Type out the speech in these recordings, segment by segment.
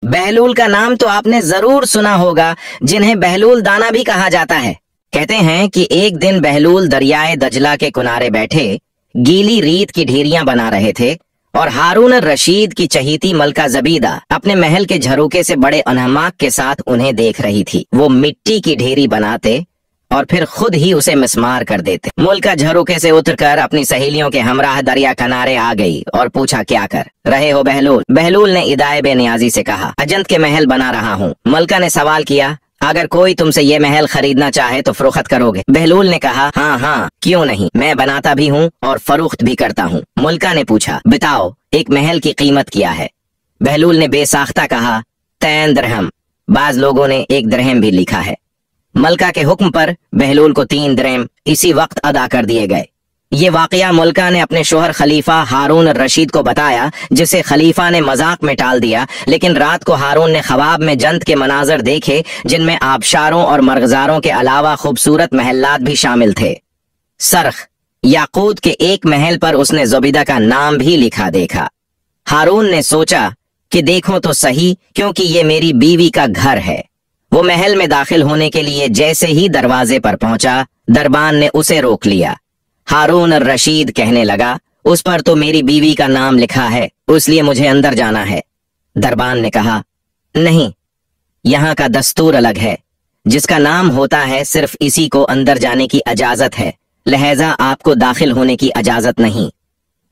बहलूल का नाम तो आपने जरूर सुना होगा, जिन्हें बहलूल दाना भी कहा जाता है। कहते हैं कि एक दिन बहलूल दरियाए दजला के किनारे बैठे गीली रीत की ढेरियां बना रहे थे और हारून रशीद की चहीती मलका जबीदा अपने महल के झरोके से बड़े अनहमाक के साथ उन्हें देख रही थी। वो मिट्टी की ढेरी बनाते और फिर खुद ही उसे मिस्मार कर देते। मुल्का झरोके से उतरकर अपनी सहेलियों के हमराह दरिया किनारे आ गई और पूछा, क्या कर रहे हो बहलूल? बहलूल ने इदाए बेनियाजी से कहा, अजंत के महल बना रहा हूँ। मुल्का ने सवाल किया, अगर कोई तुमसे ये महल खरीदना चाहे तो फरोख्त करोगे? बहलूल ने कहा, हाँ हाँ क्यों नहीं, मैं बनाता भी हूँ और फरोख्त भी करता हूँ। मुल्का ने पूछा, बताओ एक महल की कीमत क्या है? बहलूल ने बेसाख्ता कहा, 3 दिरहम। बाज लोगों ने 1 दिरहम भी लिखा है। मलका के हुक्म पर बहलूल को 3 दिरहम इसी वक्त अदा कर दिए गए। ये वाकया मुल्का ने अपने शोहर खलीफा हारून रशीद को बताया, जिसे खलीफा ने मजाक में टाल दिया। लेकिन रात को हारून ने ख्वाब में जंत के मनाजर देखे, जिनमें आबशारों और मरगजारों के अलावा खूबसूरत महलात भी शामिल थे। सरख याकूत के एक महल पर उसने जुबैदा का नाम भी लिखा देखा। हारून ने सोचा कि देखो तो सही, क्योंकि ये मेरी बीवी का घर है। वो महल में दाखिल होने के लिए जैसे ही दरवाजे पर पहुंचा, दरबान ने उसे रोक लिया। हारून रशीद कहने लगा, उस पर तो मेरी बीवी का नाम लिखा है, इसलिए मुझे अंदर जाना है। दरबान ने कहा, नहीं, यहाँ का दस्तूर अलग है। जिसका नाम होता है सिर्फ इसी को अंदर जाने की इजाजत है, लिहाजा आपको दाखिल होने की इजाजत नहीं।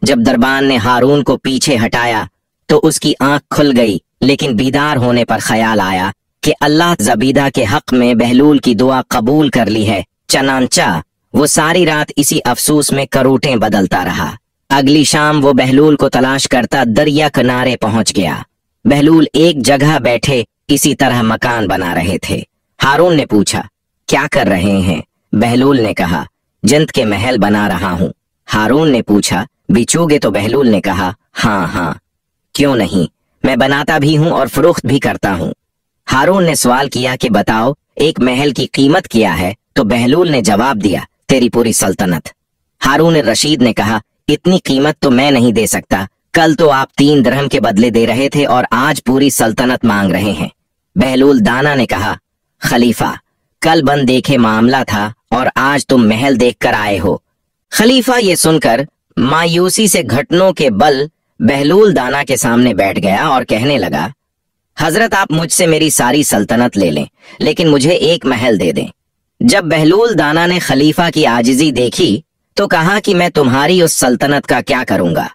जब दरबान ने हारून को पीछे हटाया तो उसकी आंख खुल गई, लेकिन बीदार होने पर ख्याल आया कि अल्लाह जबीदा के हक में बहलूल की दुआ कबूल कर ली है। चनांचा वो सारी रात इसी अफसोस में करोटें बदलता रहा। अगली शाम वो बहलूल को तलाश करता दरिया किनारे पहुंच गया। बहलूल एक जगह बैठे इसी तरह मकान बना रहे थे। हारून ने पूछा, क्या कर रहे हैं? बहलूल ने कहा, जंत के महल बना रहा हूँ। हारून ने पूछा, बेचोगे? तो बहलूल ने कहा, हाँ हाँ क्यों नहीं, मैं बनाता भी हूँ और फरोख्त भी करता हूँ। हारून ने सवाल किया कि बताओ एक महल की कीमत क्या है? तो बहलूल ने जवाब दिया, तेरी पूरी सल्तनत। हारून रशीद ने कहा, इतनी कीमत तो मैं नहीं दे सकता। कल तो आप 3 दिरहम के बदले दे रहे थे और आज पूरी सल्तनत मांग रहे हैं। बहलूल दाना ने कहा, खलीफा कल बन देखे मामला था और आज तुम महल देख कर आए हो। खलीफा ये सुनकर मायूसी से घुटनों के बल बहलूल दाना के सामने बैठ गया और कहने लगा, हजरत आप मुझसे मेरी सारी सल्तनत ले लें, लेकिन मुझे एक महल दे दें। जब बहलूल दाना ने खलीफा की आजिजी देखी तो कहा कि मैं तुम्हारी उस सल्तनत का क्या करूंगा?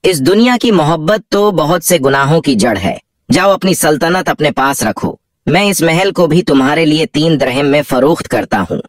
इस दुनिया की मोहब्बत तो बहुत से गुनाहों की जड़ है। जाओ अपनी सल्तनत अपने पास रखो। मैं इस महल को भी तुम्हारे लिए 3 दिरहम में फरोख्त करता हूँ।